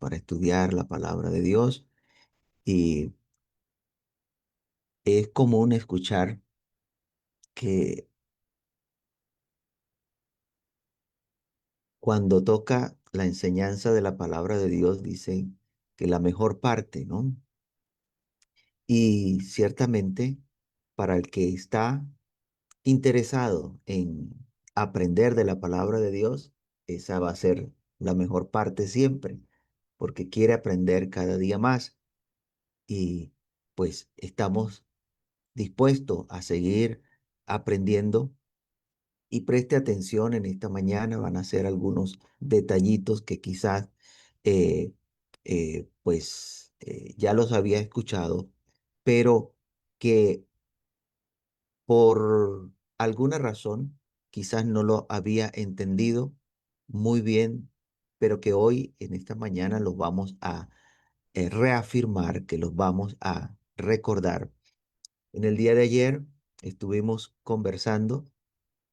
para estudiar la palabra de Dios y es común escuchar que cuando toca la enseñanza de la palabra de Dios dicen que la mejor parte, ¿no? Y ciertamente para el que está interesado en aprender de la palabra de Dios, esa va a ser la mejor parte siempre, porque quiere aprender cada día más y pues estamos dispuestos a seguir aprendiendo y preste atención en esta mañana, van a ser algunos detallitos que quizás eh, ya los había escuchado, pero que por alguna razón quizás no lo había entendido muy bien, pero que hoy en esta mañana los vamos a reafirmar, que los vamos a recordar. En el día de ayer estuvimos conversando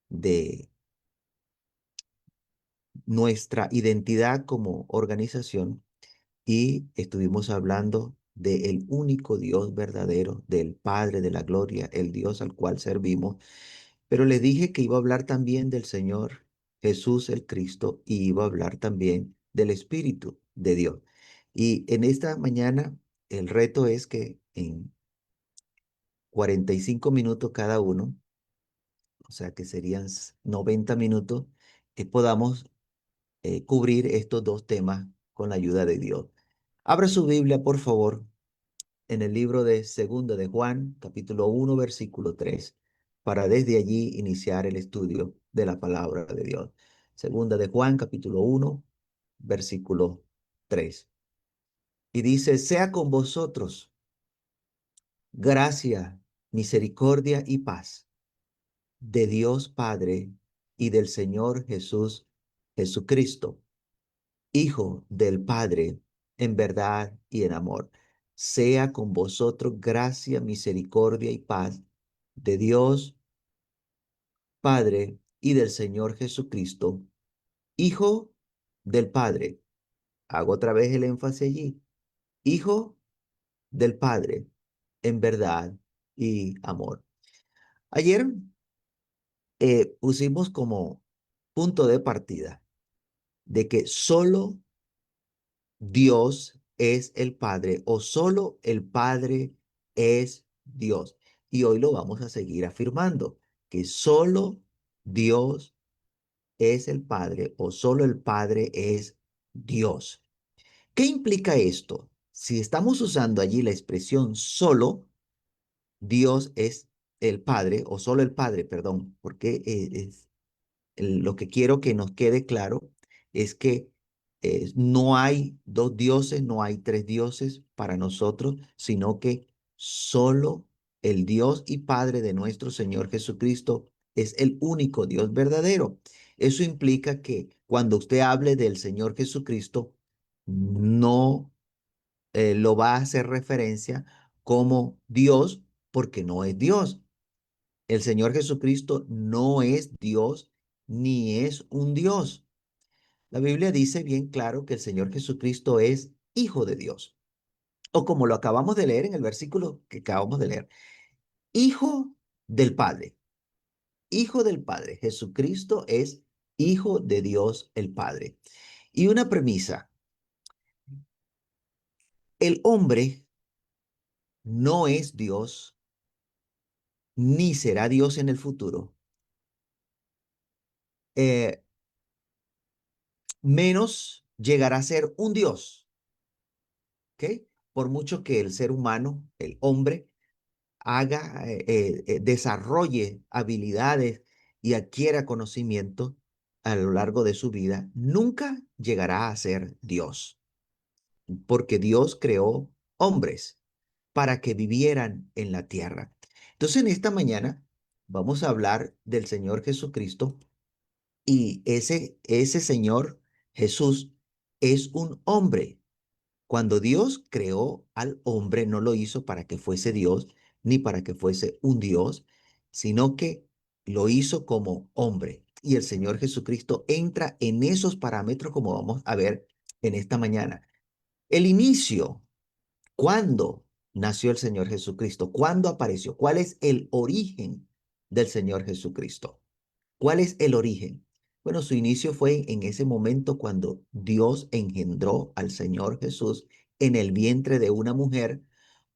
de nuestra identidad como organización y estuvimos hablando del único Dios verdadero, del Padre de la Gloria, el Dios al cual servimos. Pero le dije que iba a hablar también del Señor Jesús el Cristo y iba a hablar también del Espíritu de Dios. Y en esta mañana el reto es que en 45 minutos cada uno, o sea que serían 90 minutos, podamos cubrir estos dos temas con la ayuda de Dios. Abra su Biblia, por favor, en el libro de Segunda de Juan, capítulo 1, versículo 3, para desde allí iniciar el estudio de la palabra de Dios. Segunda de Juan, capítulo 1, versículo 3. Y dice, sea con vosotros gracia, misericordia y paz de Dios Padre y del Señor Jesús Jesucristo, Hijo del Padre, en verdad y en amor. Sea con vosotros gracia, misericordia y paz de Dios Padre y del Señor Jesucristo, Hijo del Padre. Hago otra vez el énfasis allí. Hijo del Padre, en verdad y amor. Ayer pusimos como punto de partida de que solo Dios es el Padre o solo el Padre es Dios. Y hoy lo vamos a seguir afirmando, que solo Dios es el Padre o solo el Padre es Dios. ¿Qué implica esto? Si estamos usando allí la expresión solo, Dios es el Padre o solo el Padre, perdón, porque lo que quiero que nos quede claro es que no hay dos dioses, no hay tres dioses para nosotros, sino que solo el Dios y Padre de nuestro Señor Jesucristo es el único Dios verdadero. Eso implica que cuando usted hable del Señor Jesucristo, no lo va a hacer referencia como Dios, porque no es Dios. El Señor Jesucristo no es Dios ni es un Dios. La Biblia dice bien claro que el Señor Jesucristo es Hijo de Dios. O como lo acabamos de leer en el versículo que acabamos de leer, Hijo del Padre. Hijo del Padre. Jesucristo es Hijo de Dios el Padre. Y una premisa, el hombre no es Dios ni será Dios en el futuro, eh, menos llegará a ser un Dios. ¿Ok? Por mucho que el ser humano, el hombre, desarrolle habilidades y adquiera conocimiento a lo largo de su vida, nunca llegará a ser Dios, porque Dios creó hombres para que vivieran en la tierra. Entonces, en esta mañana vamos a hablar del Señor Jesucristo y ese Señor Jesús es un hombre. Cuando Dios creó al hombre, no lo hizo para que fuese Dios, ni para que fuese un Dios, sino que lo hizo como hombre. Y el Señor Jesucristo entra en esos parámetros como vamos a ver en esta mañana. El inicio, ¿cuándo nació el Señor Jesucristo? ¿Cuándo apareció? ¿Cuál es el origen del Señor Jesucristo? ¿Cuál es el origen? Bueno, su inicio fue en ese momento cuando Dios engendró al Señor Jesús en el vientre de una mujer,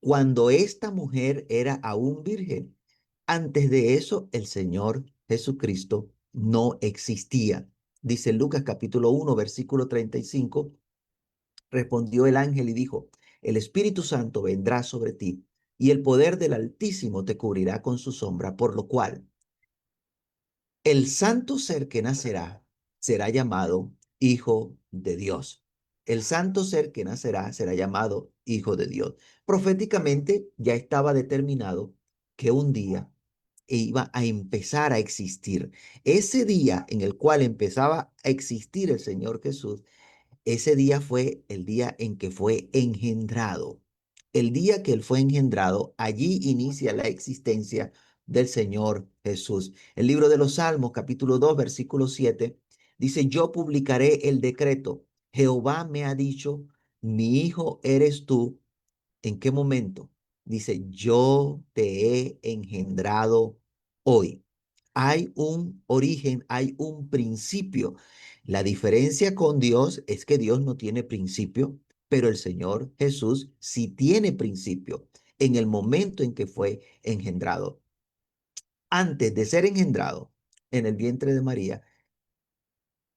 cuando esta mujer era aún virgen. Antes de eso, el Señor Jesucristo no existía. Dice Lucas capítulo 1, versículo 35. Respondió el ángel y dijo, el Espíritu Santo vendrá sobre ti y el poder del Altísimo te cubrirá con su sombra, por lo cual el santo ser que nacerá será llamado Hijo de Dios. El santo ser que nacerá será llamado Hijo de Dios. Proféticamente ya estaba determinado que un día iba a empezar a existir. Ese día en el cual empezaba a existir el Señor Jesús, ese día fue el día en que fue engendrado. El día que él fue engendrado, allí inicia la existencia del Señor Jesús. El libro de los Salmos, capítulo 2, versículo 7, dice, yo publicaré el decreto. Jehová me ha dicho, mi hijo eres tú. ¿En qué momento? Dice, yo te he engendrado hoy. Hay un origen, hay un principio. La diferencia con Dios es que Dios no tiene principio, pero el Señor Jesús sí tiene principio en el momento en que fue engendrado. Antes de ser engendrado en el vientre de María,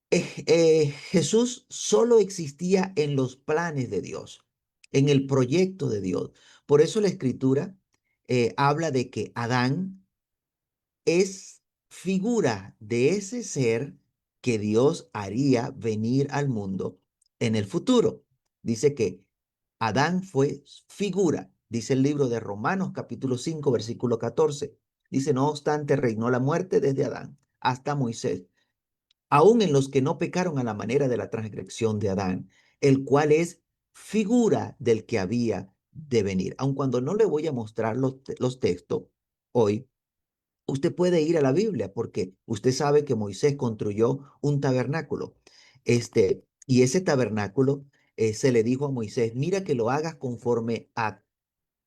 Jesús solo existía en los planes de Dios, en el proyecto de Dios. Por eso la escritura habla de que Adán es figura de ese ser que Dios haría venir al mundo en el futuro. Dice que Adán fue figura, dice el libro de Romanos capítulo 5 versículo 14. Dice, no obstante, reinó la muerte desde Adán hasta Moisés, aun en los que no pecaron a la manera de la transgresión de Adán, el cual es figura del que había de venir. Aun cuando no le voy a mostrar los textos hoy, usted puede ir a la Biblia porque usted sabe que Moisés construyó un tabernáculo. Y ese tabernáculo se le dijo a Moisés, mira que lo hagas conforme a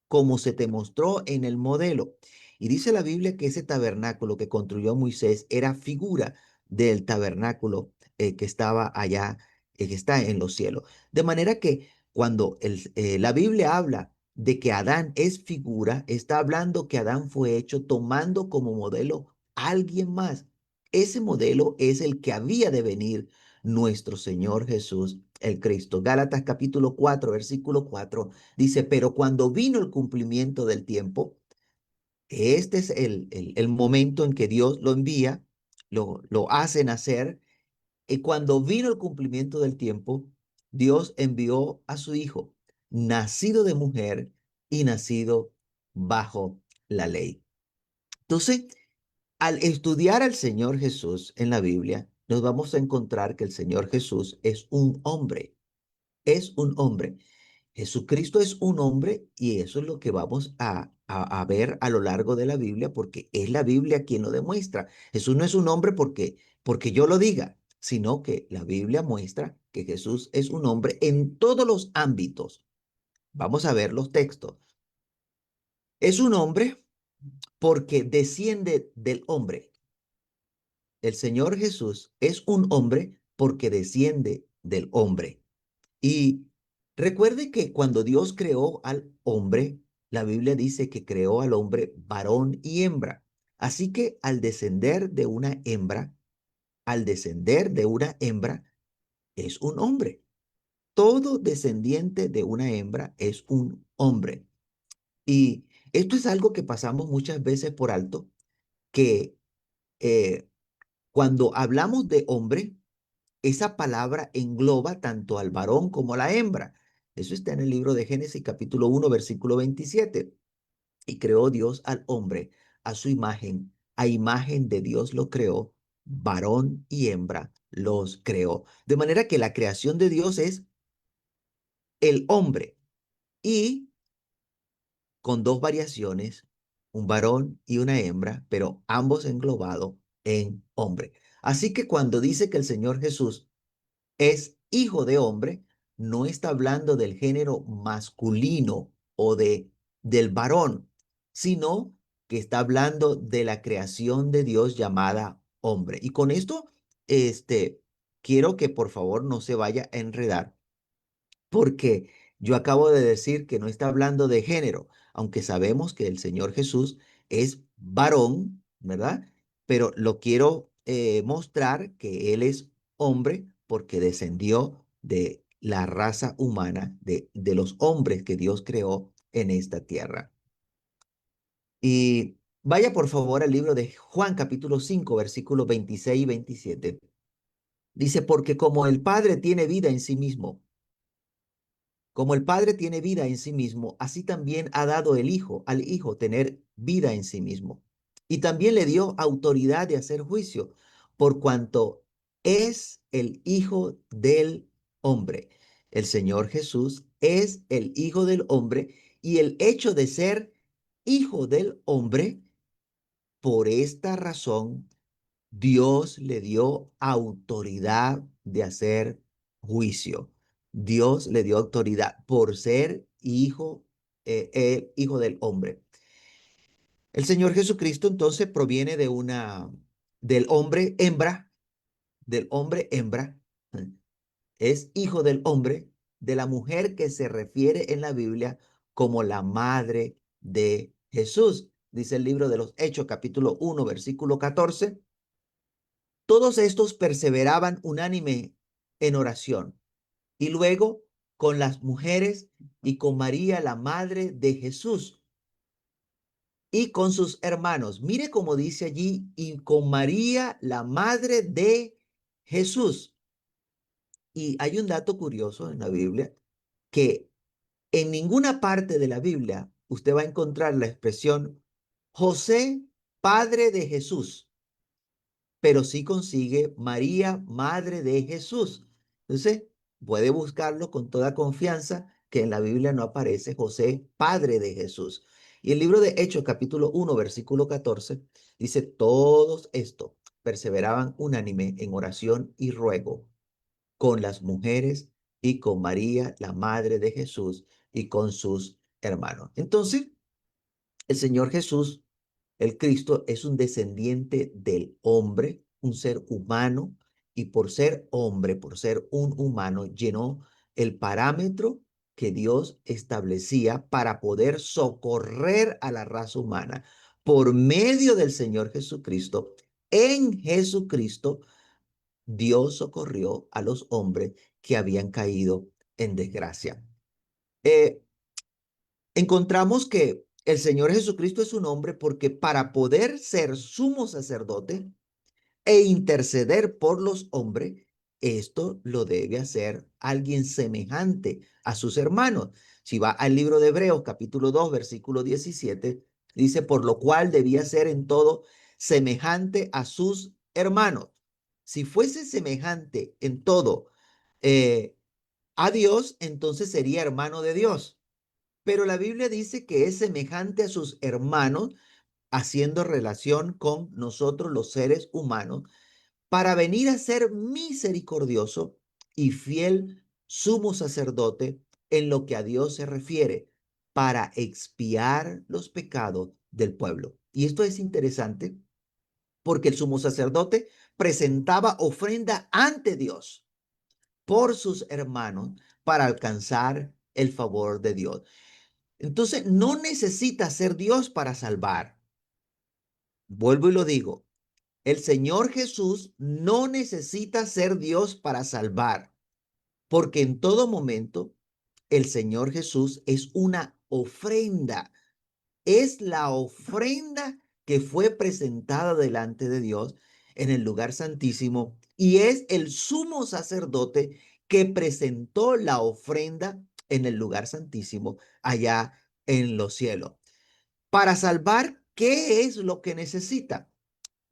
como se te mostró en el modelo. Y dice la Biblia que ese tabernáculo que construyó Moisés era figura del tabernáculo que estaba allá, que está en los cielos. De manera que cuando la Biblia habla de que Adán es figura, está hablando que Adán fue hecho tomando como modelo a alguien más. Ese modelo es el que había de venir nuestro Señor Jesús, el Cristo. Gálatas capítulo 4, versículo 4. Dice, pero cuando vino el cumplimiento del tiempo, este es el momento en que Dios lo envía, lo hace nacer, y cuando vino el cumplimiento del tiempo, Dios envió a su Hijo, nacido de mujer y nacido bajo la ley. Entonces, al estudiar al Señor Jesús en la Biblia, nos vamos a encontrar que el Señor Jesús es un hombre. Jesucristo es un hombre y eso es lo que vamos a ver a lo largo de la Biblia porque es la Biblia quien lo demuestra. Jesús no es un hombre porque yo lo diga, sino que la Biblia muestra que Jesús es un hombre en todos los ámbitos. Vamos a ver los textos. Es un hombre porque desciende del hombre. El Señor Jesús es un hombre porque desciende del hombre. Y recuerde que cuando Dios creó al hombre, la Biblia dice que creó al hombre varón y hembra. Así que al descender de una hembra, es un hombre. Todo descendiente de una hembra es un hombre. Y esto es algo que pasamos muchas veces por alto, que eh, cuando hablamos de hombre, esa palabra engloba tanto al varón como a la hembra. Eso está en el libro de Génesis capítulo 1 versículo 27. Y creó Dios al hombre a su imagen, a imagen de Dios lo creó, varón y hembra los creó. De manera que la creación de Dios es el hombre y con dos variaciones, un varón y una hembra, pero ambos englobados en hombre. Así que cuando dice que el Señor Jesús es hijo de hombre, no está hablando del género masculino o del varón, sino que está hablando de la creación de Dios llamada hombre. Y con esto, quiero que por favor no se vaya a enredar porque yo acabo de decir que no está hablando de género, aunque sabemos que el Señor Jesús es varón, ¿verdad? Pero lo quiero mostrar que Él es hombre porque descendió de la raza humana, de los hombres que Dios creó en esta tierra. Y vaya por favor al libro de Juan capítulo 5 versículos 26 y 27. Dice, porque como el Padre tiene vida en sí mismo, como el Padre tiene vida en sí mismo, así también ha dado el Hijo al Hijo tener vida en sí mismo. Y también le dio autoridad de hacer juicio, por cuanto es el Hijo del hombre. El Señor Jesús es el Hijo del hombre y el hecho de ser Hijo del hombre, por esta razón Dios le dio autoridad de hacer juicio. Dios le dio autoridad por ser hijo, el hijo del hombre. El Señor Jesucristo entonces proviene del hombre hembra, del hombre hembra. Es hijo del hombre, de la mujer que se refiere en la Biblia como la madre de Jesús. Dice el libro de los Hechos, capítulo 1, versículo 14. Todos estos perseveraban unánime en oración y luego con las mujeres y con María, la madre de Jesús, y con sus hermanos. Mire cómo dice allí, y con María, la madre de Jesús. Y hay un dato curioso en la Biblia, que en ninguna parte de la Biblia usted va a encontrar la expresión José, padre de Jesús, pero sí consigue María, madre de Jesús. Entonces, puede buscarlo con toda confianza que en la Biblia no aparece José, padre de Jesús. Y el libro de Hechos, capítulo 1, versículo 14, dice, todos estos perseveraban unánime en oración y ruego con las mujeres y con María, la madre de Jesús, y con sus hermanos. Entonces, el Señor Jesús, el Cristo, es un descendiente del hombre, un ser humano, y por ser hombre, por ser un humano, llenó el parámetro que Dios establecía para poder socorrer a la raza humana por medio del Señor Jesucristo. En Jesucristo, Dios socorrió a los hombres que habían caído en desgracia. Eh, Encontramos que el Señor Jesucristo es un hombre porque para poder ser sumo sacerdote e interceder por los hombres, esto lo debe hacer alguien semejante a sus hermanos. Si va al libro de Hebreos, capítulo 2, versículo 17, dice, por lo cual debía ser en todo semejante a sus hermanos. Si fuese semejante en todo a Dios, entonces sería hermano de Dios. Pero la Biblia dice que es semejante a sus hermanos, haciendo relación con nosotros los seres humanos, para venir a ser misericordioso y fiel sumo sacerdote en lo que a Dios se refiere, para expiar los pecados del pueblo. Y esto es interesante porque el sumo sacerdote presentaba ofrenda ante Dios por sus hermanos para alcanzar el favor de Dios. Entonces, no necesita ser Dios para salvar. Vuelvo y lo digo. El Señor Jesús no necesita ser Dios para salvar, porque en todo momento el Señor Jesús es una ofrenda. Es la ofrenda que fue presentada delante de Dios en el lugar santísimo y es el sumo sacerdote que presentó la ofrenda en el lugar santísimo allá en los cielos. Para salvar, ¿qué es lo que necesita?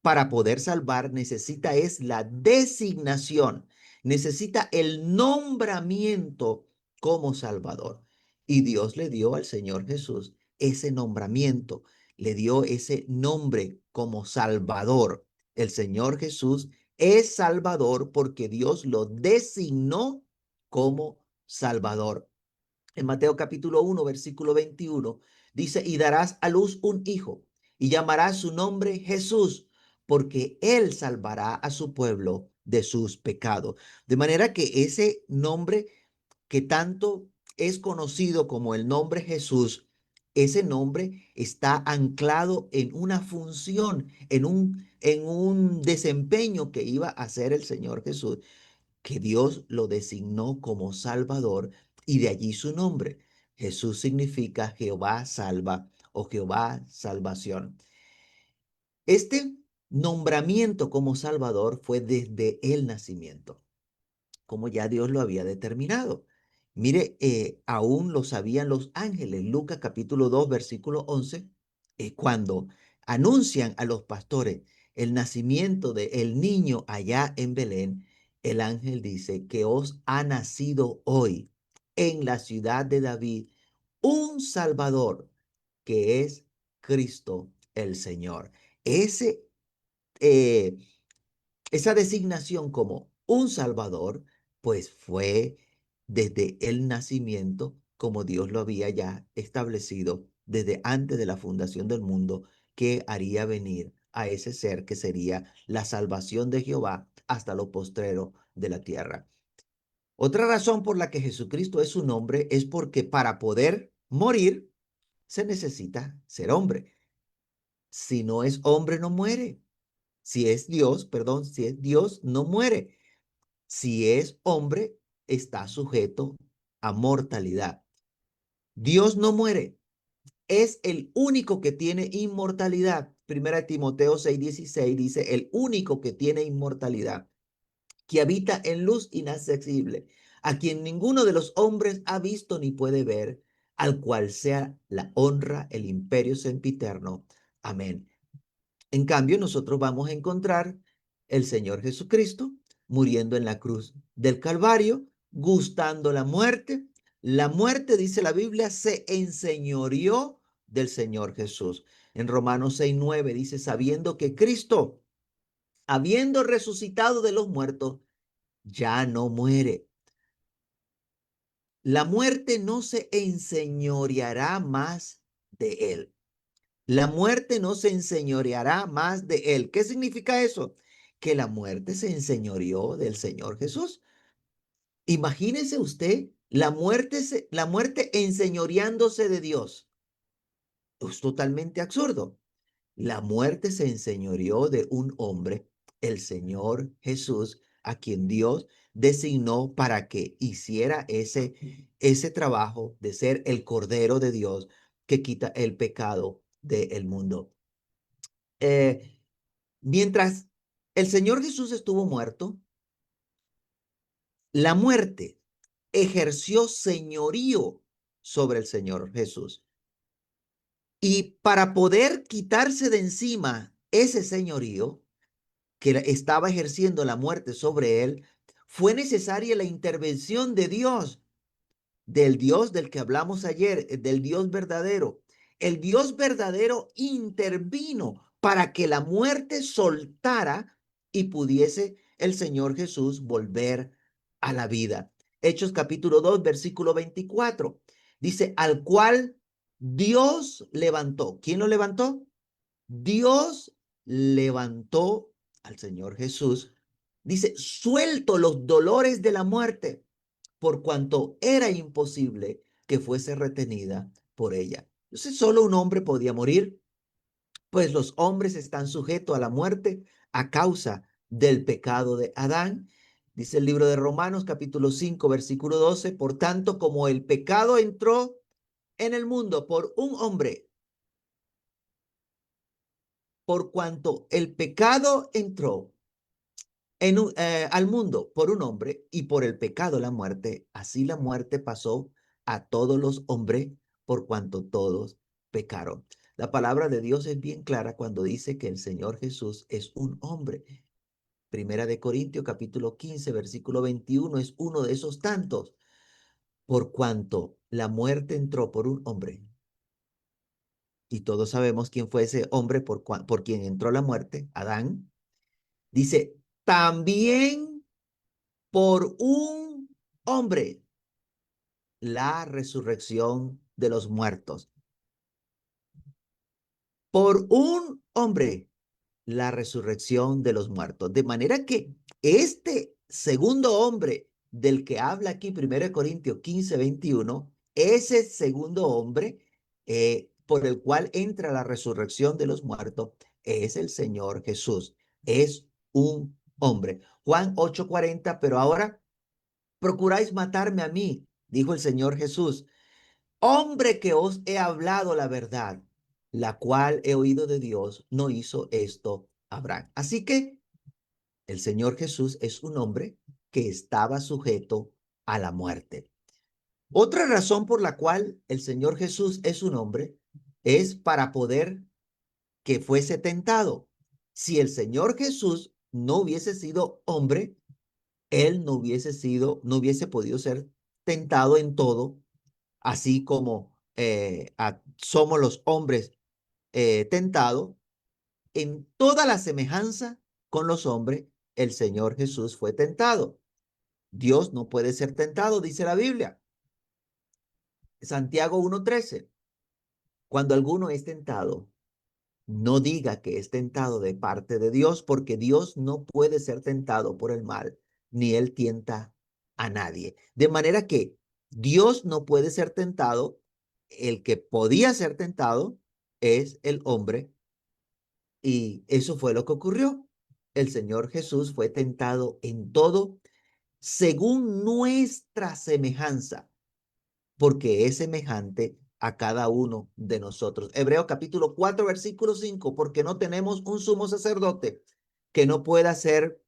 Para poder salvar necesita es la designación, necesita el nombramiento como Salvador. Y Dios le dio al Señor Jesús ese nombramiento, le dio ese nombre como Salvador. El Señor Jesús es Salvador porque Dios lo designó como Salvador. En Mateo capítulo 1, versículo 21, dice, y darás a luz un hijo, y llamarás su nombre Jesús, porque él salvará a su pueblo de sus pecados. De manera que ese nombre que tanto es conocido como el nombre Jesús, ese nombre está anclado en una función, en un desempeño que iba a hacer el Señor Jesús, que Dios lo designó como Salvador, y de allí su nombre. Jesús significa Jehová salva o Jehová salvación. Este nombramiento como Salvador fue desde el nacimiento, como ya Dios lo había determinado. Mire, aún lo sabían los ángeles. Lucas capítulo 2 versículo 11, cuando anuncian a los pastores el nacimiento del niño allá en Belén, el ángel dice que os ha nacido hoy en la ciudad de David un Salvador, que es Cristo el Señor. Ese eh, esa designación como un Salvador, pues fue desde el nacimiento, como Dios lo había ya establecido desde antes de la fundación del mundo, que haría venir a ese ser que sería la salvación de Jehová hasta lo postrero de la tierra. Otra razón por la que Jesucristo es su nombre es porque para poder morir se necesita ser hombre. Si no es hombre, no muere. Si es Dios, perdón, si es Dios, no muere. Si es hombre, está sujeto a mortalidad. Dios no muere, es el único que tiene inmortalidad. Primera Timoteo 6:16 dice, el único que tiene inmortalidad, que habita en luz inaccesible, a quien ninguno de los hombres ha visto ni puede ver, al cual sea la honra, el imperio sempiterno. Amén. En cambio, nosotros vamos a encontrar el Señor Jesucristo muriendo en la cruz del Calvario, gustando la muerte. La muerte, dice la Biblia, se enseñoreó del Señor Jesús. En Romanos 6:9 dice, sabiendo que Cristo, habiendo resucitado de los muertos, ya no muere. La muerte no se enseñoreará más de él. La muerte no se enseñoreará más de él. ¿Qué significa eso? Que la muerte se enseñoreó del Señor Jesús. Imagínese usted la muerte enseñoreándose de Dios. Es totalmente absurdo. La muerte se enseñoreó de un hombre, el Señor Jesús, a quien Dios designó para que hiciera ese trabajo de ser el Cordero de Dios que quita el pecado del mundo. Eh, Mientras el Señor Jesús estuvo muerto, la muerte ejerció señorío sobre el Señor Jesús. Y para poder quitarse de encima ese señorío que estaba ejerciendo la muerte sobre él, fue necesaria la intervención de Dios, del Dios del que hablamos ayer, del Dios verdadero. El Dios verdadero intervino para que la muerte soltara y pudiese el Señor Jesús volver a la vida. Hechos capítulo 2, versículo 24. Dice, al cual Dios levantó. ¿Quién lo levantó? Dios levantó al Señor Jesús. Dice, suelto los dolores de la muerte, por cuanto era imposible que fuese retenida por ella. Entonces, solo un hombre podía morir, pues los hombres están sujetos a la muerte a causa del pecado de Adán. Dice el libro de Romanos, capítulo 5, versículo 12, por tanto, como el pecado entró en el mundo por un hombre, por cuanto el pecado entró al mundo por un hombre y por el pecado la muerte, así la muerte pasó a todos los hombres por cuanto todos pecaron. La palabra de Dios es bien clara cuando dice que el Señor Jesús es un hombre. Primera de Corintios capítulo 15 versículo 21 es uno de esos tantos. Por cuanto la muerte entró por un hombre, y todos sabemos quién fue ese hombre por quien entró la muerte, Adán, dice, también por un hombre la resurrección de los muertos. Por un hombre, la resurrección de los muertos. De manera que este segundo hombre del que habla aquí 1 Corintios 15, 21, ese segundo hombre por el cual entra la resurrección de los muertos es el Señor Jesús. Es un hombre. Juan 8:40, pero ahora procuráis matarme a mí, dijo el Señor Jesús, hombre que os he hablado la verdad, la cual he oído de Dios, no hizo esto Abraham. Así que el Señor Jesús es un hombre que estaba sujeto a la muerte. Otra razón por la cual el Señor Jesús es un hombre es para poder que fuese tentado. Si el Señor Jesús no hubiese sido hombre, él no hubiese podido ser tentado en todo, así como somos los hombres tentados. En toda la semejanza con los hombres, el Señor Jesús fue tentado. Dios no puede ser tentado, dice la Biblia. Santiago 1:13. Cuando alguno es tentado, no diga que es tentado de parte de Dios, porque Dios no puede ser tentado por el mal, ni él tienta a nadie. De manera que Dios no puede ser tentado. El que podía ser tentado es el hombre, y eso fue lo que ocurrió. El Señor Jesús fue tentado en todo según nuestra semejanza, porque es semejante a cada uno de nosotros. Hebreos capítulo 4, versículo 5, porque no tenemos un sumo sacerdote que no pueda ser,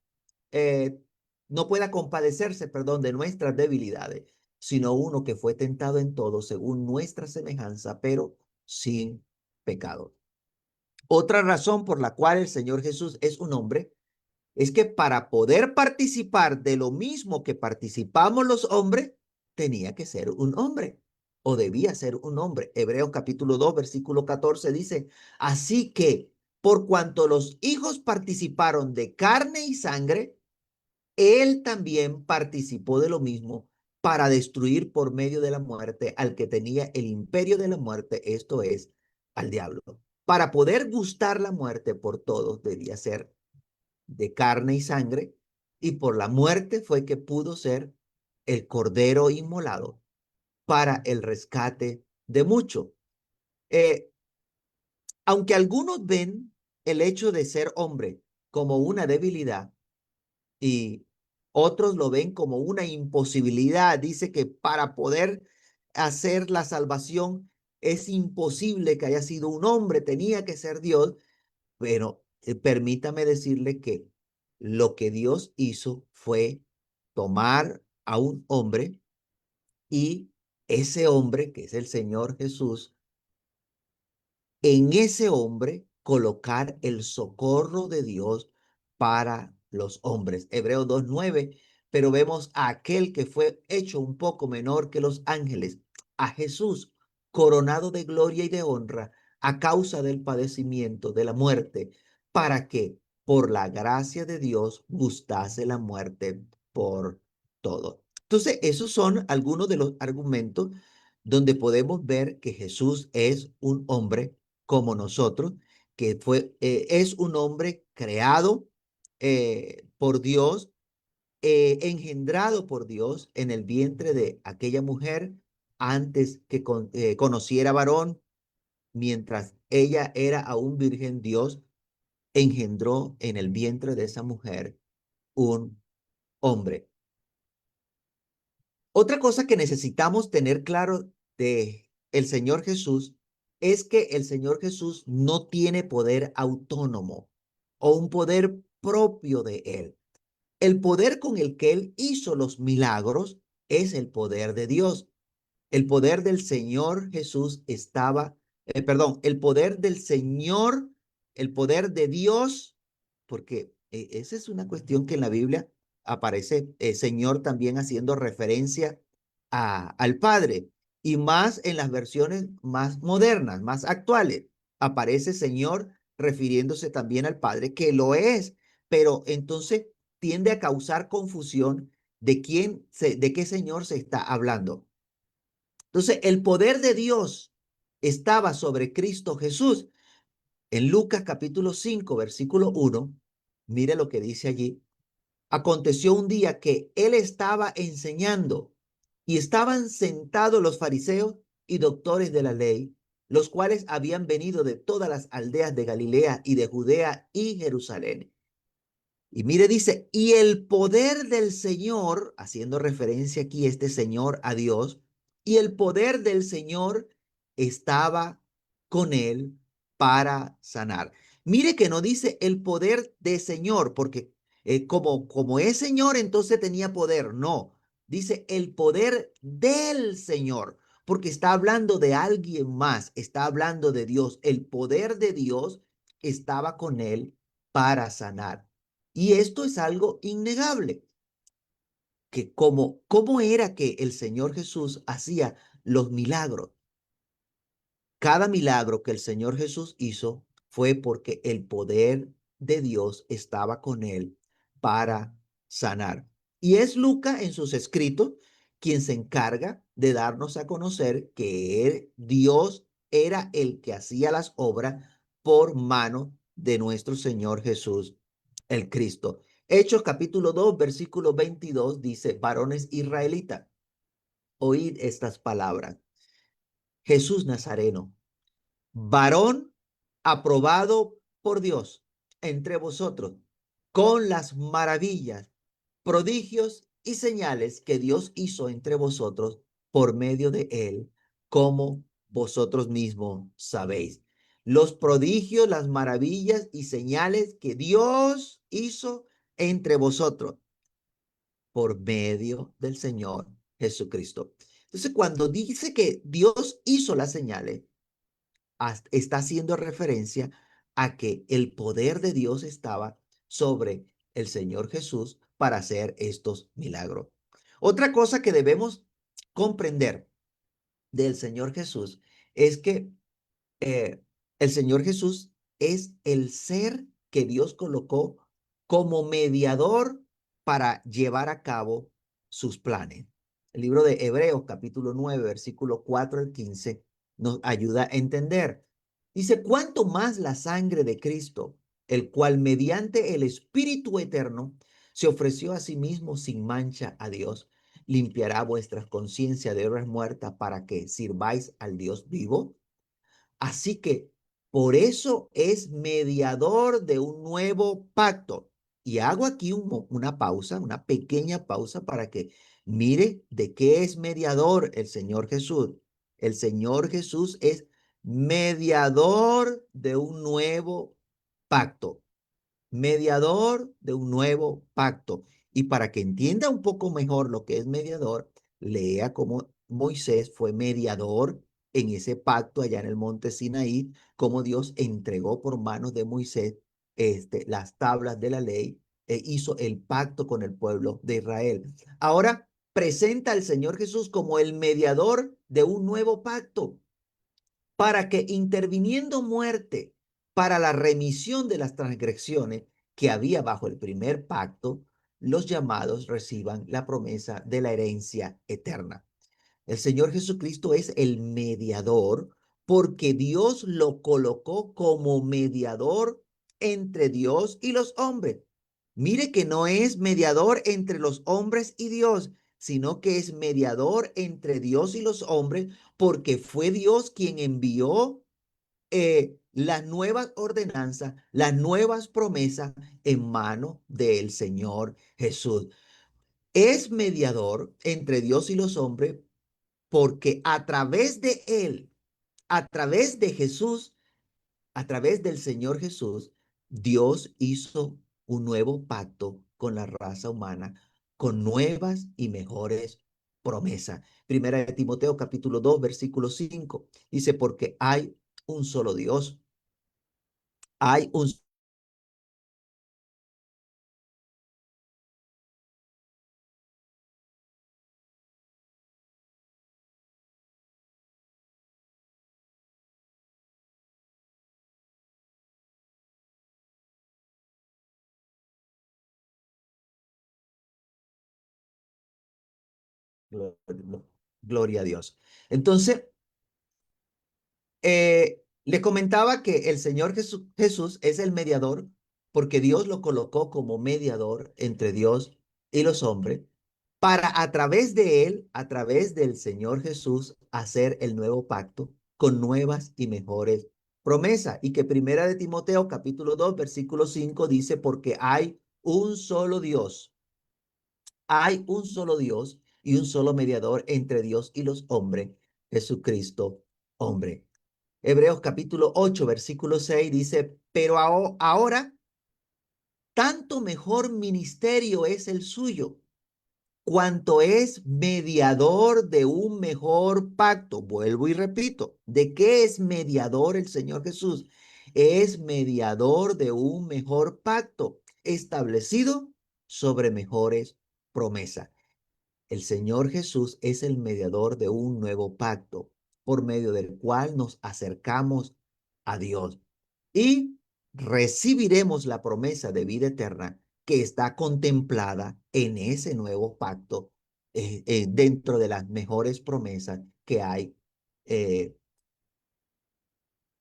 eh, no pueda compadecerse, perdón, de nuestras debilidades, sino uno que fue tentado en todo según nuestra semejanza, pero sin pecado. Otra razón por la cual el Señor Jesús es un hombre es que para poder participar de lo mismo que participamos los hombres, tenía que ser un hombre o debía ser un hombre. Hebreos capítulo 2, versículo 14 dice, así que por cuanto los hijos participaron de carne y sangre, él también participó de lo mismo para destruir por medio de la muerte al que tenía el imperio de la muerte, esto es, al diablo. Para poder gustar la muerte por todos debía ser de carne y sangre, y por la muerte fue que pudo ser el cordero inmolado para el rescate de muchos. Eh, Aunque algunos ven el hecho de ser hombre como una debilidad y otros lo ven como una imposibilidad, dice que para poder hacer la salvación es imposible que haya sido un hombre, tenía que ser Dios. Pero permítame decirle que lo que Dios hizo fue tomar a un hombre, y ese hombre, que es el Señor Jesús, en ese hombre colocar el socorro de Dios para los hombres. Hebreos 2:9, pero vemos a aquel que fue hecho un poco menor que los ángeles, a Jesús, coronado de gloria y de honra a causa del padecimiento de la muerte, para que por la gracia de Dios gustase la muerte por todo. Entonces, esos son algunos de los argumentos donde podemos ver que Jesús es un hombre como nosotros, que es un hombre creado por Dios, engendrado por Dios en el vientre de aquella mujer antes que conociera varón, mientras ella era aún virgen, Dios engendró en el vientre de esa mujer un hombre. Otra cosa que necesitamos tener claro de el Señor Jesús es que el Señor Jesús no tiene poder autónomo o un poder propio de él. El poder con el que él hizo los milagros es el poder de Dios. El poder del Señor Jesús estaba, perdón, el poder del Señor, el poder de Dios, porque esa es una cuestión que en la Biblia aparece Señor también haciendo referencia al Padre, y más en las versiones más modernas, más actuales, aparece Señor refiriéndose también al Padre, que lo es, pero entonces tiende a causar confusión de de qué Señor se está hablando. Entonces, el poder de Dios estaba sobre Cristo Jesús. En Lucas capítulo 5 versículo 1, mire lo que dice allí. Aconteció un día que él estaba enseñando y estaban sentados los fariseos y doctores de la ley, los cuales habían venido de todas las aldeas de Galilea y de Judea y Jerusalén. Y mire, dice, y el poder del Señor, haciendo referencia aquí este Señor a Dios, y el poder del Señor estaba con él para sanar. Mire que no dice el poder de Señor, porque como es Señor, entonces tenía poder. No, dice el poder del Señor, porque está hablando de alguien más, está hablando de Dios. El poder de Dios estaba con él para sanar. Y esto es algo innegable, que cómo era que el Señor Jesús hacía los milagros. Cada milagro que el Señor Jesús hizo fue porque el poder de Dios estaba con él para sanar. Y es Lucas en sus escritos quien se encarga de darnos a conocer que Dios era el que hacía las obras por mano de nuestro Señor Jesús, el Cristo. Hechos capítulo 2 versículo 22 dice, varones israelitas, oíd estas palabras. Jesús Nazareno, varón aprobado por Dios entre vosotros, con las maravillas, prodigios y señales que Dios hizo entre vosotros por medio de él, como vosotros mismos sabéis. Los prodigios, las maravillas y señales que Dios hizo entre vosotros por medio del Señor Jesucristo. Entonces, cuando dice que Dios hizo las señales, está haciendo referencia a que el poder de Dios estaba sobre el Señor Jesús para hacer estos milagros. Otra cosa que debemos comprender del Señor Jesús es que eh, el Señor Jesús es el ser que Dios colocó como mediador para llevar a cabo sus planes. El libro de Hebreos, capítulo 9 versículo 4 al 15, nos ayuda a entender. Dice, cuánto más la sangre de Cristo, el cual mediante el Espíritu eterno se ofreció a sí mismo sin mancha a Dios, limpiará vuestras conciencias de obras muertas para que sirváis al Dios vivo. Así que por eso es mediador de un nuevo pacto. Y hago aquí una pausa, una pequeña pausa para que mire de qué es mediador el Señor Jesús. El Señor Jesús es mediador de un nuevo pacto, mediador de un nuevo pacto. Y para que entienda un poco mejor lo que es mediador, lea cómo Moisés fue mediador en ese pacto allá en el monte Sinaí, cómo Dios entregó por manos de Moisés las tablas de la ley e hizo el pacto con el pueblo de Israel. Ahora presenta al Señor Jesús como el mediador de un nuevo pacto para que interviniendo muerte para la remisión de las transgresiones que había bajo el primer pacto, los llamados reciban la promesa de la herencia eterna. El Señor Jesucristo es el mediador porque Dios lo colocó como mediador entre Dios y los hombres. Mire que no es mediador entre los hombres y Dios, sino que es mediador entre Dios y los hombres porque fue Dios quien envió las nuevas ordenanzas, las nuevas promesas en mano del Señor Jesús. Es mediador entre Dios y los hombres porque a través de él, a través de Jesús, a través del Señor Jesús, Dios hizo un nuevo pacto con la raza humana, con nuevas y mejores promesas. Primera de Timoteo capítulo 2 versículo 5 dice, porque hay un solo Dios, hay un solo Dios. Gloria a Dios. Entonces, le comentaba que el Señor Jesús es el mediador porque Dios lo colocó como mediador entre Dios y los hombres para a través de él, a través del Señor Jesús, hacer el nuevo pacto con nuevas y mejores promesas. Y que Primera de Timoteo capítulo 2 versículo 5 dice, porque hay un solo Dios y un solo mediador entre Dios y los hombres, Jesucristo, hombre. Hebreos capítulo 8, versículo 6 dice, pero ahora tanto mejor ministerio es el suyo, cuanto es mediador de un mejor pacto. Vuelvo y repito, ¿de qué es mediador el Señor Jesús? Es mediador de un mejor pacto establecido sobre mejores promesas. El Señor Jesús es el mediador de un nuevo pacto por medio del cual nos acercamos a Dios y recibiremos la promesa de vida eterna que está contemplada en ese nuevo pacto, dentro de las mejores promesas que hay eh,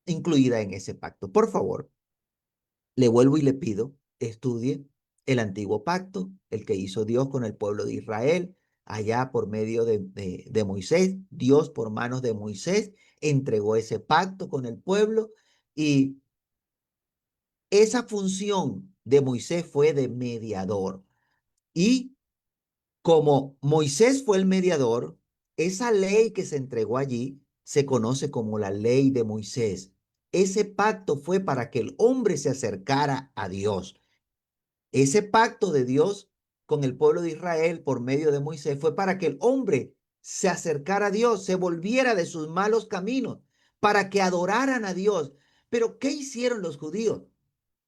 incluida en ese pacto. Por favor, le vuelvo y le pido, estudie el antiguo pacto, el que hizo Dios con el pueblo de Israel, allá por medio de Moisés. Dios por manos de Moisés entregó ese pacto con el pueblo y esa función de Moisés fue de mediador. Y como Moisés fue el mediador, esa ley que se entregó allí se conoce como la ley de Moisés. Ese pacto fue para que el hombre se acercara a Dios. Ese pacto de Dios con el pueblo de Israel por medio de Moisés fue para que el hombre se acercara a Dios, se volviera de sus malos caminos, para que adoraran a Dios. Pero ¿qué hicieron los judíos?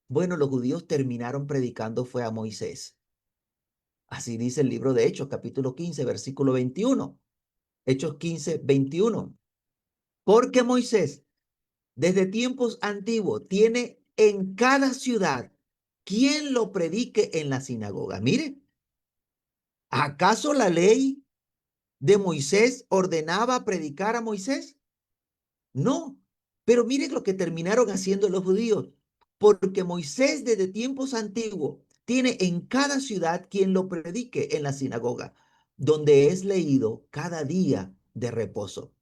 Bueno, los judíos terminaron predicando fue a Moisés. Así dice el libro de Hechos, capítulo 15, versículo 21. Hechos 15, 21. Porque Moisés, desde tiempos antiguos, tiene en cada ciudad quien lo predique en la sinagoga. Mire, ¿acaso la ley de Moisés ordenaba predicar a Moisés? No, pero mire lo que terminaron haciendo los judíos, porque Moisés desde tiempos antiguos tiene en cada ciudad quien lo predique en la sinagoga, donde es leído cada día de reposo.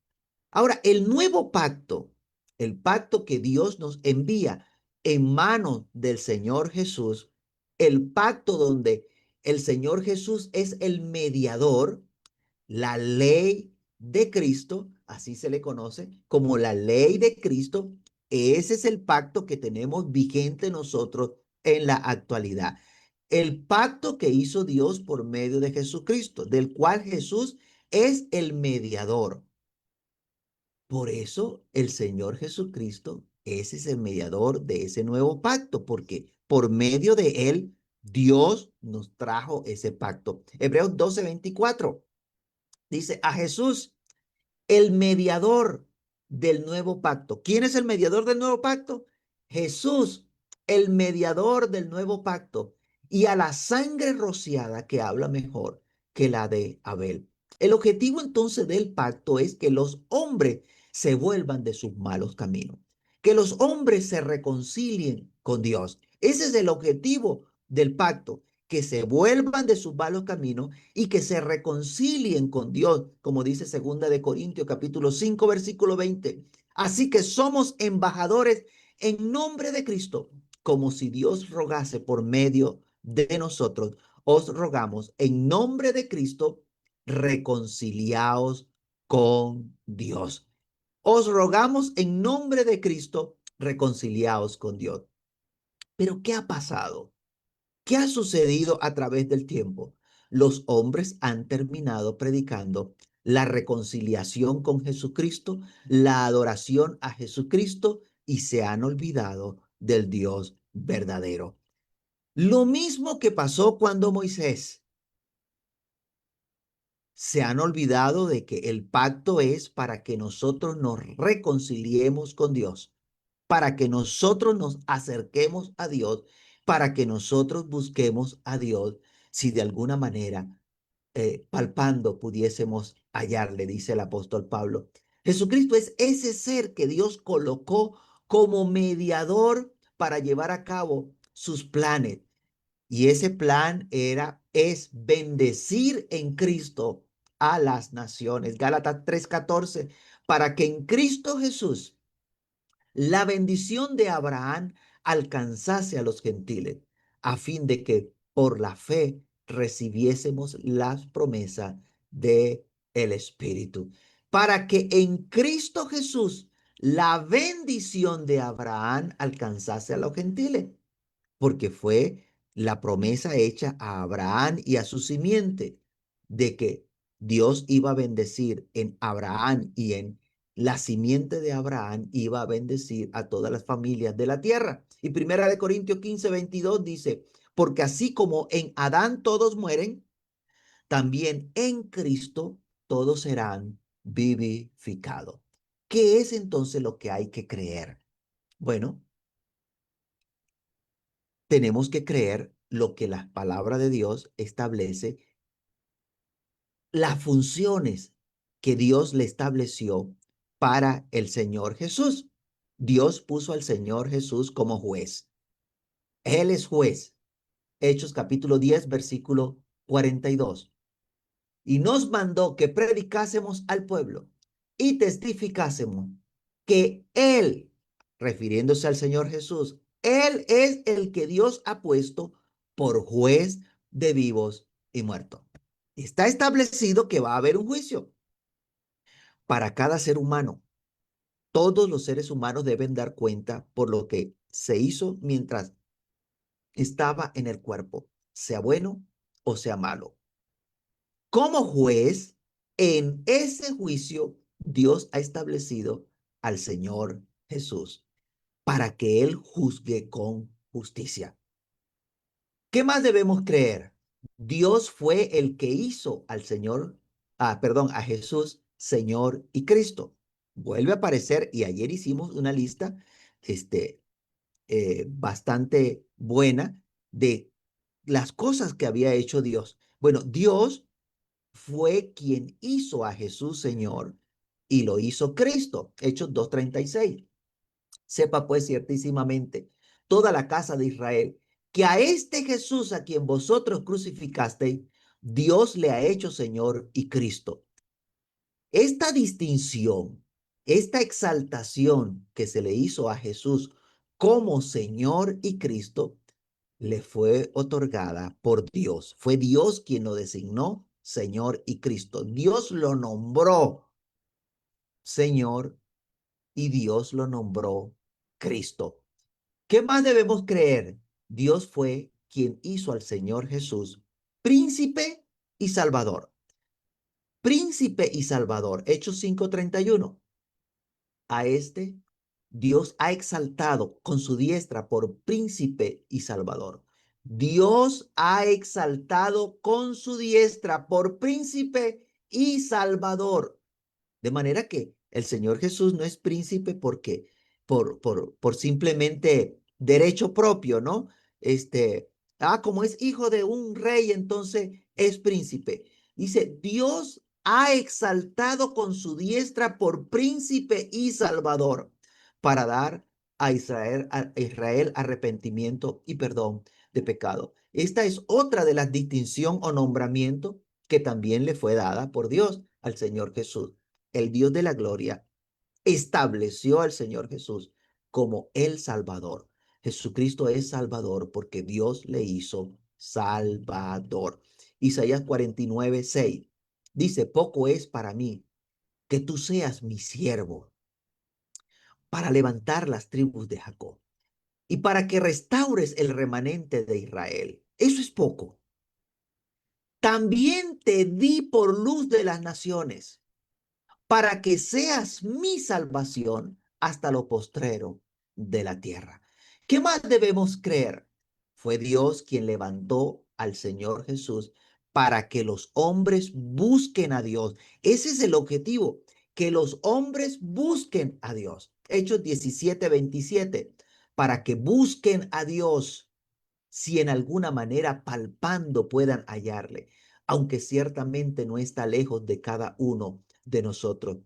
Ahora, el nuevo pacto, el pacto que Dios nos envía en manos del Señor Jesús, el pacto donde el Señor Jesús es el mediador, la ley de Cristo, así se le conoce como la ley de Cristo. Ese es el pacto que tenemos vigente nosotros en la actualidad. El pacto que hizo Dios por medio de Jesucristo, del cual Jesús es el mediador. Por eso el Señor Jesucristo, ese es el mediador de ese nuevo pacto, porque por medio de él Dios nos trajo ese pacto. Hebreos 12:24 dice, a Jesús, el mediador del nuevo pacto. ¿Quién es el mediador del nuevo pacto? Jesús, el mediador del nuevo pacto. Y a la sangre rociada que habla mejor que la de Abel. El objetivo entonces del pacto es que los hombres se vuelvan de sus malos caminos, que los hombres se reconcilien con Dios. Ese es el objetivo del pacto, que se vuelvan de sus malos caminos y que se reconcilien con Dios, como dice segunda de Corintios capítulo 5 versículo 20. Así que somos embajadores en nombre de Cristo, como si Dios rogase por medio de nosotros. Os rogamos en nombre de Cristo, reconciliaos con Dios. Os rogamos en nombre de Cristo, reconciliaos con Dios. Pero ¿qué ha pasado? ¿Qué ha sucedido a través del tiempo? Los hombres han terminado predicando la reconciliación con Jesucristo, la adoración a Jesucristo y se han olvidado del Dios verdadero. Lo mismo que pasó cuando Moisés se han olvidado de que el pacto es para que nosotros nos reconciliemos con Dios, para que nosotros nos acerquemos a Dios, para que nosotros busquemos a Dios, si de alguna manera palpando pudiésemos hallarle, dice el apóstol Pablo. Jesucristo es ese ser que Dios colocó como mediador para llevar a cabo sus planes. Y ese plan es bendecir en Cristo a las naciones. Gálatas 3:14, para que en Cristo Jesús la bendición de Abraham alcanzase a los gentiles, a fin de que por la fe recibiésemos las promesas de el Espíritu. Para que en Cristo Jesús la bendición de Abraham alcanzase a los gentiles, porque fue la promesa hecha a Abraham y a su simiente de que Dios iba a bendecir en Abraham y en la simiente de Abraham iba a bendecir a todas las familias de la tierra. Y Primera de Corintios 15:22 dice, porque así como en Adán todos mueren, también en Cristo todos serán vivificados. ¿Qué es entonces lo que hay que creer? Bueno, tenemos que creer lo que la palabra de Dios establece, las funciones que Dios le estableció para el Señor Jesús. Dios puso al Señor Jesús como juez. Él es juez. Hechos capítulo 10, versículo 42. Y nos mandó que predicásemos al pueblo y testificásemos que Él, refiriéndose al Señor Jesús, Él es el que Dios ha puesto por juez de vivos y muertos. Está establecido que va a haber un juicio para cada ser humano. Todos los seres humanos deben dar cuenta por lo que se hizo mientras estaba en el cuerpo, sea bueno o sea malo. Como juez, en ese juicio, Dios ha establecido al Señor Jesús para que Él juzgue con justicia. ¿Qué más debemos creer? Dios fue el que hizo al Señor, perdón, a Jesús, Señor y Cristo. Vuelve a aparecer y ayer hicimos una lista, este, bastante buena de las cosas que había hecho Dios. Bueno, Dios fue quien hizo a Jesús Señor y lo hizo Cristo. Hechos 2:36. Sepa pues ciertísimamente toda la casa de Israel que a este Jesús a quien vosotros crucificasteis, Dios le ha hecho Señor y Cristo. Esta distinción, esta exaltación que se le hizo a Jesús como Señor y Cristo, le fue otorgada por Dios. Fue Dios quien lo designó Señor y Cristo. Dios lo nombró Señor y Dios lo nombró Cristo. ¿Qué más debemos creer? Dios fue quien hizo al Señor Jesús príncipe y salvador. Príncipe y salvador. Hechos 5:31. A este Dios ha exaltado con su diestra por príncipe y salvador. Dios ha exaltado con su diestra por príncipe y salvador. De manera que el Señor Jesús no es príncipe porque por simplemente derecho propio, ¿no? Como es hijo de un rey, entonces es príncipe. Dice, Dios ha exaltado con su diestra por príncipe y salvador para dar a Israel arrepentimiento y perdón de pecado. Esta es otra de las distinción o nombramiento que también le fue dada por Dios al Señor Jesús. El Dios de la gloria estableció al Señor Jesús como el Salvador. Jesucristo es Salvador porque Dios le hizo Salvador. Isaías 49:6 dice, poco es para mí que tú seas mi siervo para levantar las tribus de Jacob y para que restaures el remanente de Israel. Eso es poco. También te di por luz de las naciones para que seas mi salvación hasta lo postrero de la tierra. ¿Qué más debemos creer? Fue Dios quien levantó al Señor Jesús para que los hombres busquen a Dios. Ese es el objetivo, que los hombres busquen a Dios. Hechos 17:27, para que busquen a Dios si en alguna manera palpando puedan hallarle. aunque ciertamente no está lejos de cada uno de nosotros.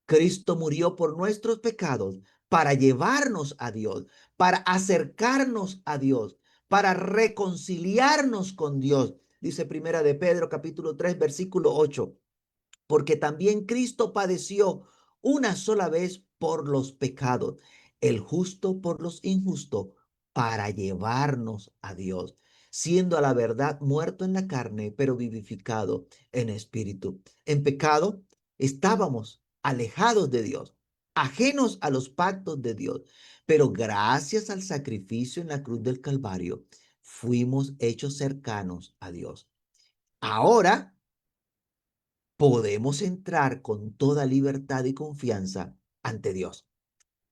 Cristo murió por nuestros pecados para llevarnos a Dios, para acercarnos a Dios, para reconciliarnos con Dios. Dice Primera de Pedro capítulo 3 versículo 8, porque también Cristo padeció una sola vez por los pecados, el justo por los injustos, para llevarnos a Dios, siendo a la verdad muerto en la carne, pero vivificado en espíritu. En pecado estábamos alejados de Dios, ajenos a los pactos de Dios, pero gracias al sacrificio en la cruz del Calvario, fuimos hechos cercanos a Dios. Ahora podemos entrar con toda libertad y confianza ante Dios,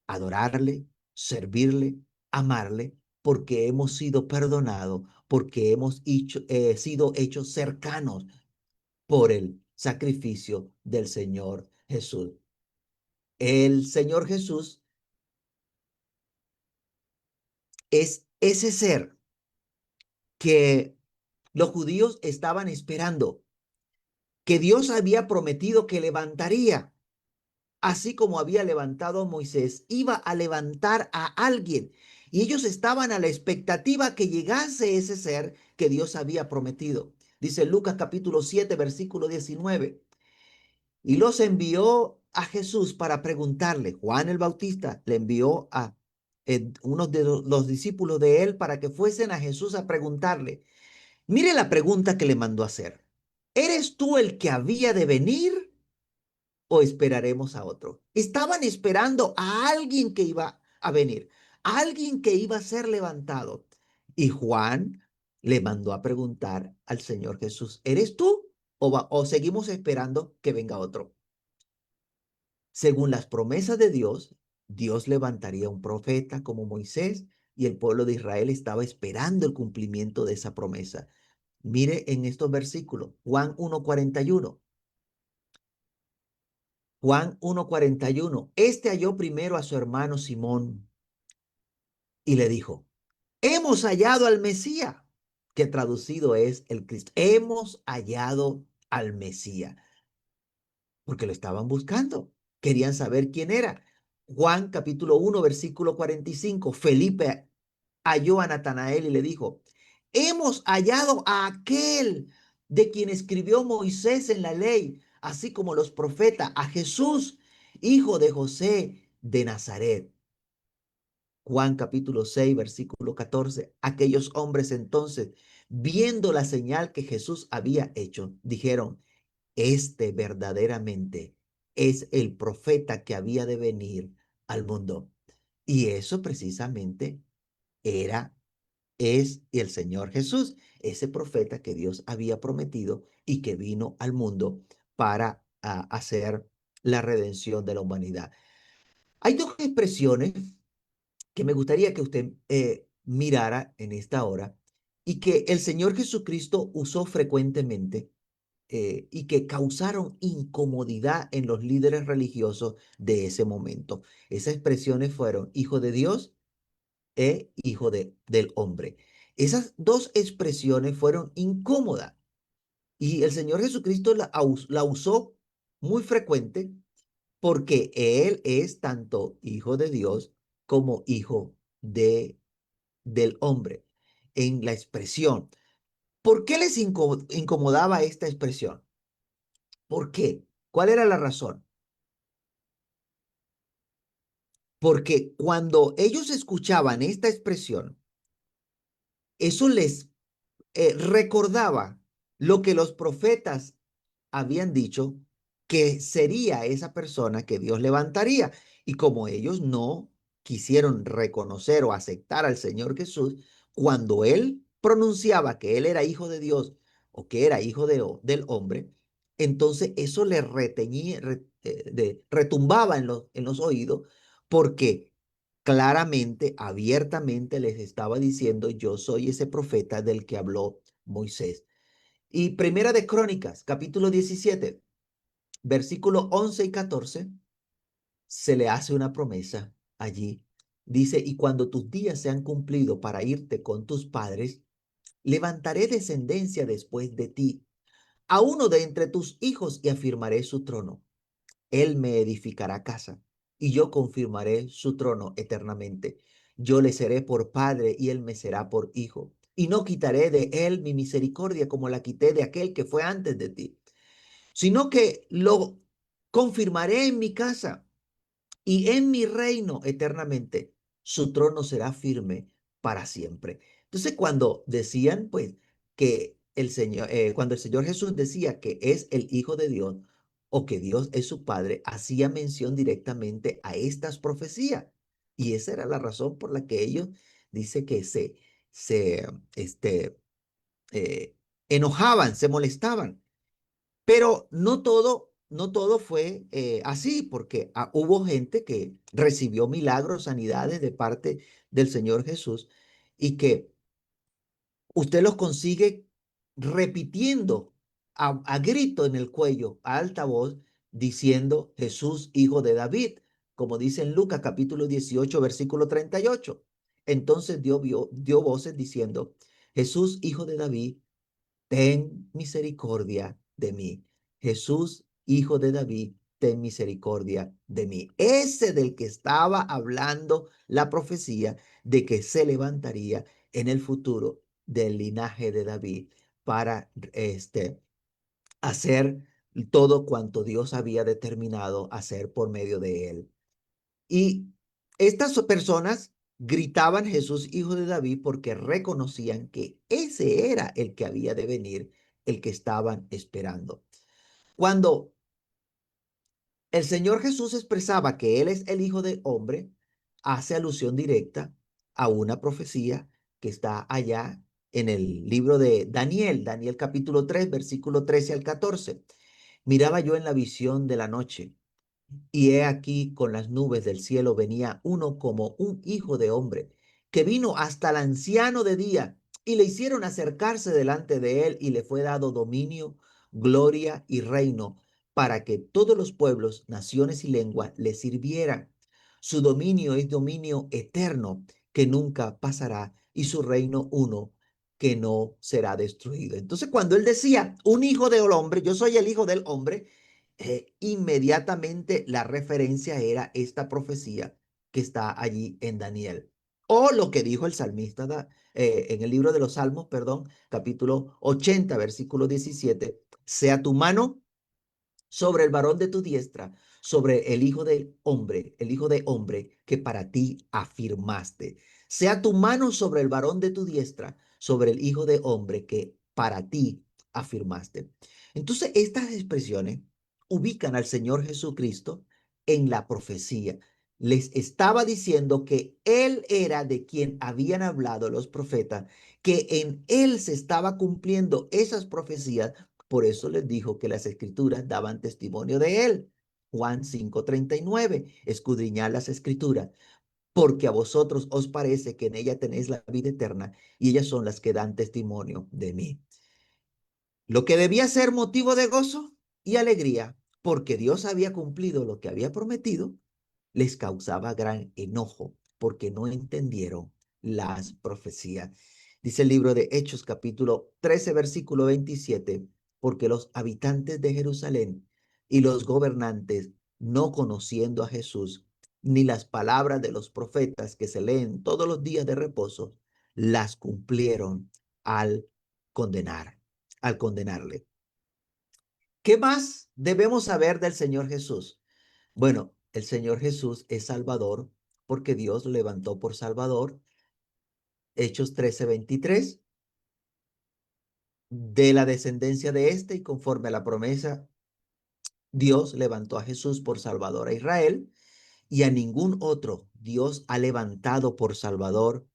adorarle, servirle, amarle, porque hemos sido perdonados, porque hemos sido hechos cercanos por el sacrificio del Señor Jesús. El Señor Jesús es ese ser que los judíos estaban esperando, que Dios había prometido que levantaría. Así como había levantado a Moisés, iba a levantar a alguien. Y ellos estaban a la expectativa que llegase ese ser que Dios había prometido. Dice Lucas capítulo 7, versículo 19. Y los envió a Jesús para preguntarle. Juan el Bautista le envió a unos de los discípulos de él para que fuesen a Jesús a preguntarle. Mire la pregunta que le mandó a hacer. ¿Eres tú el que había de venir o esperaremos a otro? Estaban esperando a alguien que iba a venir, a alguien que iba a ser levantado. Y Juan le mandó a preguntar al Señor Jesús, ¿eres tú o seguimos esperando que venga otro? Según las promesas de Dios, Dios levantaría un profeta como Moisés y el pueblo de Israel estaba esperando el cumplimiento de esa promesa. Mire en estos versículos, Juan 1:41. Juan 1:41. Este halló primero a su hermano Simón y le dijo, hemos hallado al Mesías, que traducido es el Cristo. Hemos hallado al Mesías, porque lo estaban buscando. Querían saber quién era. Juan capítulo 1, versículo 45. Felipe halló a Natanael y le dijo, hemos hallado a aquel de quien escribió Moisés en la ley, así como los profetas, a Jesús, hijo de José de Nazaret. Juan capítulo 6, versículo 14. Aquellos hombres entonces, viendo la señal que Jesús había hecho, dijeron, este verdaderamente es el profeta que había de venir al mundo. Y eso precisamente era, es el Señor Jesús, ese profeta que Dios había prometido y que vino al mundo para hacer la redención de la humanidad. Hay dos expresiones que me gustaría que usted mirara en esta hora y que el Señor Jesucristo usó frecuentemente y que causaron incomodidad en los líderes religiosos de ese momento. Esas expresiones fueron hijo de Dios e hijo del hombre. Esas dos expresiones fueron incómodas y el Señor Jesucristo la usó muy frecuente porque Él es tanto hijo de Dios como hijo de, del hombre en la expresión. ¿Por qué les incomodaba esta expresión? ¿Por qué? ¿Cuál era la razón? Porque cuando ellos escuchaban esta expresión, eso les recordaba lo que los profetas habían dicho que sería esa persona que Dios levantaría. Y como ellos no quisieron reconocer o aceptar al Señor Jesús, cuando Él pronunciaba que Él era hijo de Dios o que era hijo del hombre, entonces eso le retumbaba en los oídos porque claramente, abiertamente les estaba diciendo, yo soy ese profeta del que habló Moisés. Y Primera de Crónicas, capítulo 17, versículo 11 y 14, se le hace una promesa allí. Dice, y cuando tus días sean cumplidos para irte con tus padres, levantaré descendencia después de ti, a uno de entre tus hijos y afirmaré su trono. Él me edificará casa y yo confirmaré su trono eternamente. Yo le seré por padre y él me será por hijo. Y no quitaré de él mi misericordia como la quité de aquel que fue antes de ti, sino que lo confirmaré en mi casa y en mi reino eternamente. Su trono será firme para siempre. Entonces, cuando decían, pues, que el Señor, cuando el Señor Jesús decía que es el Hijo de Dios o que Dios es su Padre, hacía mención directamente a estas profecías. Y esa era la razón por la que ellos dice que se este, eh, enojaban, se molestaban. Pero no todo fue así, porque hubo gente que recibió milagros, sanidades de parte del Señor Jesús y que usted los consigue repitiendo a grito en el cuello, a alta voz, diciendo Jesús, hijo de David, como dice en Lucas capítulo 18, versículo 38. Entonces dio voces diciendo, Jesús, hijo de David, ten misericordia de mí. Jesús, hijo de David, ten misericordia de mí. Ese del que estaba hablando la profecía de que se levantaría en el futuro del linaje de David para hacer todo cuanto Dios había determinado hacer por medio de él. Y estas personas gritaban Jesús, hijo de David, porque reconocían que ese era el que había de venir, el que estaban esperando. Cuando el Señor Jesús expresaba que Él es el Hijo del Hombre, hace alusión directa a una profecía que está allá en el libro de Daniel, Daniel capítulo 3, versículo 13 al 14. Miraba yo en la visión de la noche y he aquí con las nubes del cielo venía uno como un hijo de hombre, que vino hasta el anciano de día, y le hicieron acercarse delante de él, y le fue dado dominio, gloria y reino, para que todos los pueblos, naciones y lenguas le sirvieran. Su dominio es dominio eterno, que nunca pasará, y su reino uno, que no será destruido. Entonces, cuando él decía, un hijo del hombre, yo soy el hijo del hombre, inmediatamente la referencia era esta profecía que está allí en Daniel. O lo que dijo el salmista en el libro de los Salmos, perdón, capítulo 80, versículo 17, sea tu mano sobre el varón de tu diestra, sobre el hijo del hombre, el hijo de hombre que para ti afirmaste. Sea tu mano sobre el varón de tu diestra, sobre el hijo de hombre que para ti afirmaste. Entonces, estas expresiones ubican al Señor Jesucristo en la profecía. Les estaba diciendo que Él era de quien habían hablado los profetas, que en Él se estaba cumpliendo esas profecías. Por eso les dijo que las escrituras daban testimonio de él. Juan 5:39, escudriñad las escrituras, porque a vosotros os parece que en ella tenéis la vida eterna y ellas son las que dan testimonio de mí. Lo que debía ser motivo de gozo y alegría, porque Dios había cumplido lo que había prometido, les causaba gran enojo, porque no entendieron las profecías. Dice el libro de Hechos, capítulo 13, versículo 27, porque los habitantes de Jerusalén y los gobernantes, no conociendo a Jesús, ni las palabras de los profetas que se leen todos los días de reposo, las cumplieron al condenar al condenarle. ¿Qué más debemos saber del Señor Jesús? Bueno, el Señor Jesús es Salvador porque Dios lo levantó por Salvador. Hechos 13:23, de la descendencia de este y conforme a la promesa, Dios levantó a Jesús por Salvador a Israel y a ningún otro Dios ha levantado por Salvador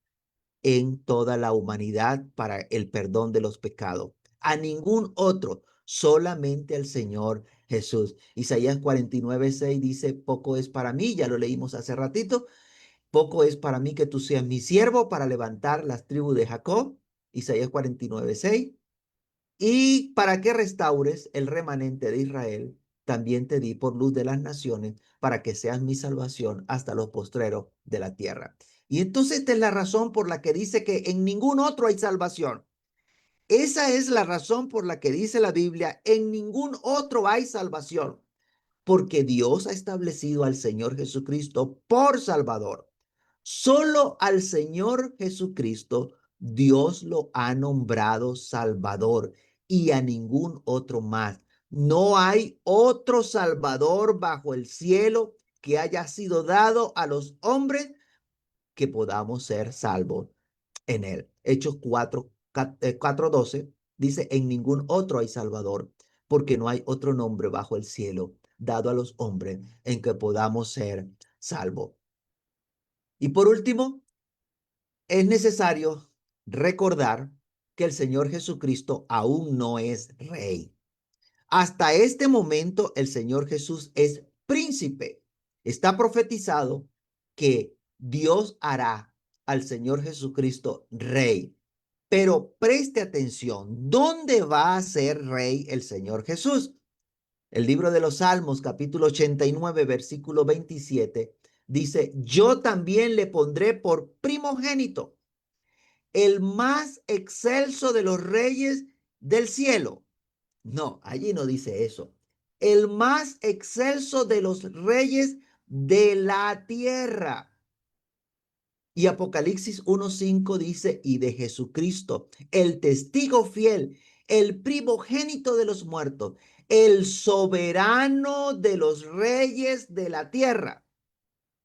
en toda la humanidad para el perdón de los pecados. A ningún otro, solamente al Señor Jesús. Isaías 49:6 dice, poco es para mí, ya lo leímos hace ratito, poco es para mí que tú seas mi siervo para levantar las tribus de Jacob. Isaías 49:6. Y para que restaures el remanente de Israel, también te di por luz de las naciones, para que seas mi salvación hasta los postreros de la tierra. Y entonces esta es la razón por la que dice que en ningún otro hay salvación. Esa es la razón por la que dice la Biblia, en ningún otro hay salvación, porque Dios ha establecido al Señor Jesucristo por Salvador. Solo al Señor Jesucristo Dios lo ha nombrado Salvador y a ningún otro más. No hay otro Salvador bajo el cielo que haya sido dado a los hombres que podamos ser salvos en él. Hechos 4:12 dice, en ningún otro hay Salvador, porque no hay otro nombre bajo el cielo dado a los hombres en que podamos ser salvos. Y por último, es necesario recordar que el Señor Jesucristo aún no es rey. Hasta este momento el Señor Jesús es príncipe. Está profetizado que Dios hará al Señor Jesucristo rey. Pero preste atención, ¿dónde va a ser rey el Señor Jesús? El libro de los Salmos, capítulo 89, versículo 27, dice, yo también le pondré por primogénito, el más excelso de los reyes del cielo. No, allí no dice eso. El más excelso de los reyes de la tierra. Y Apocalipsis 1:5 dice, y de Jesucristo, el testigo fiel, el primogénito de los muertos, el soberano de los reyes de la tierra,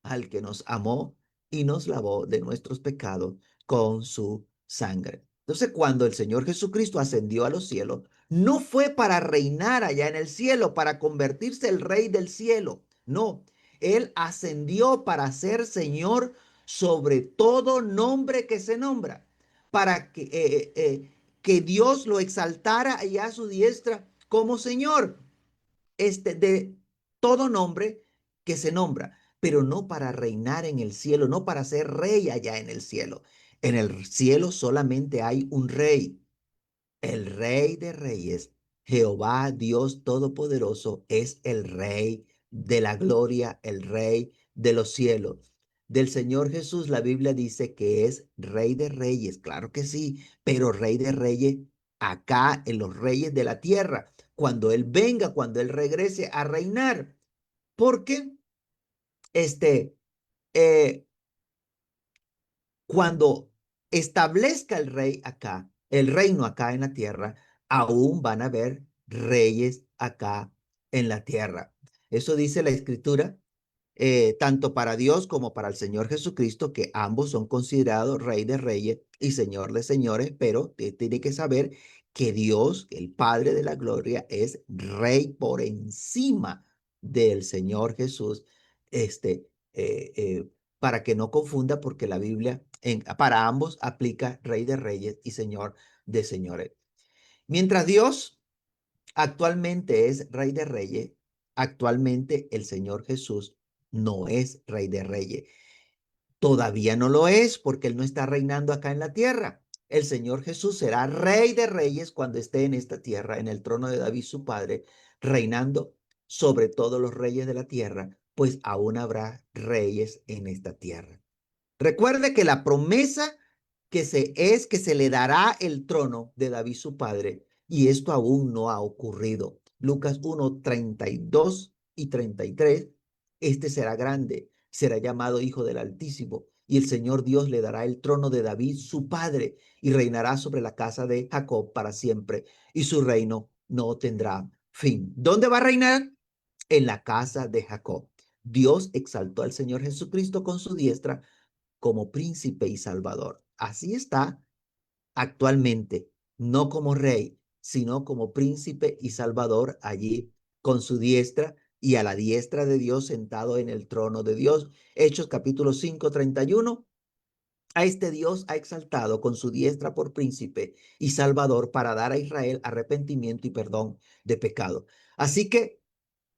al que nos amó y nos lavó de nuestros pecados con su sangre. Entonces, cuando el Señor Jesucristo ascendió a los cielos, no fue para reinar allá en el cielo, para convertirse el rey del cielo. No, Él ascendió para ser Señor sobre todo nombre que se nombra, para que Dios lo exaltara allá a su diestra como Señor de todo nombre que se nombra, pero no para reinar en el cielo, no para ser rey allá en el cielo. En el cielo solamente hay un rey, el Rey de Reyes, Jehová Dios Todopoderoso, es el Rey de la gloria, el Rey de los cielos. Del Señor Jesús, la Biblia dice que es Rey de Reyes, claro que sí, pero Rey de Reyes acá en los reyes de la tierra, cuando Él venga, cuando Él regrese a reinar. Porque este, eh, cuando establezca el rey acá, el reino acá en la tierra, aún van a haber reyes acá en la tierra. Eso dice la escritura, tanto para Dios como para el Señor Jesucristo, que ambos son considerados rey de reyes y señor de señores, pero tiene que saber que Dios, el Padre de la gloria, es rey por encima del Señor Jesús, para que no confunda, porque la Biblia para ambos aplica rey de reyes y señor de señores. Mientras Dios actualmente es rey de reyes, actualmente el Señor Jesús no es rey de reyes. Todavía no lo es porque Él no está reinando acá en la tierra. El Señor Jesús será rey de reyes cuando esté en esta tierra, en el trono de David su padre, reinando sobre todos los reyes de la tierra, pues aún habrá reyes en esta tierra. Recuerde que la promesa que se le dará el trono de David su padre, y esto aún no ha ocurrido. Lucas 1:32 y 33, este será grande, será llamado Hijo del Altísimo, y el Señor Dios le dará el trono de David su padre, y reinará sobre la casa de Jacob para siempre, y su reino no tendrá fin. ¿Dónde va a reinar? En la casa de Jacob. Dios exaltó al Señor Jesucristo con su diestra como príncipe y salvador. Así está actualmente, no como rey, sino como príncipe y salvador allí con su diestra y a la diestra de Dios sentado en el trono de Dios. Hechos capítulo 5:31. A este Dios ha exaltado con su diestra por príncipe y salvador para dar a Israel arrepentimiento y perdón de pecado. Así que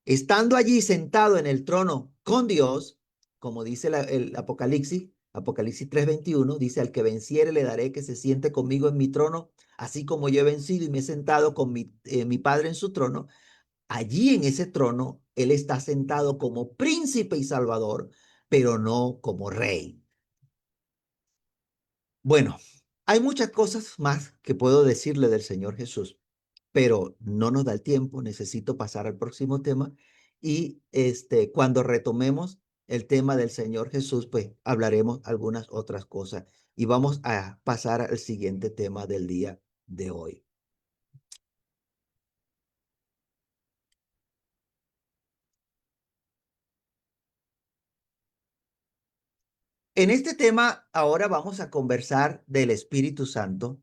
estando allí sentado en el trono con Dios, como dice el Apocalipsis 3:21, dice, al que venciere le daré que se siente conmigo en mi trono, así como yo he vencido y me he sentado con mi Padre en su trono. Allí en ese trono, Él está sentado como príncipe y salvador, pero no como rey. Bueno, Hay muchas cosas más que puedo decirle del Señor Jesús, pero no nos da el tiempo. Necesito pasar al próximo tema y cuando retomemos el tema del Señor Jesús, pues hablaremos algunas otras cosas y vamos a pasar al siguiente tema del día de hoy. En este tema ahora vamos a conversar del Espíritu Santo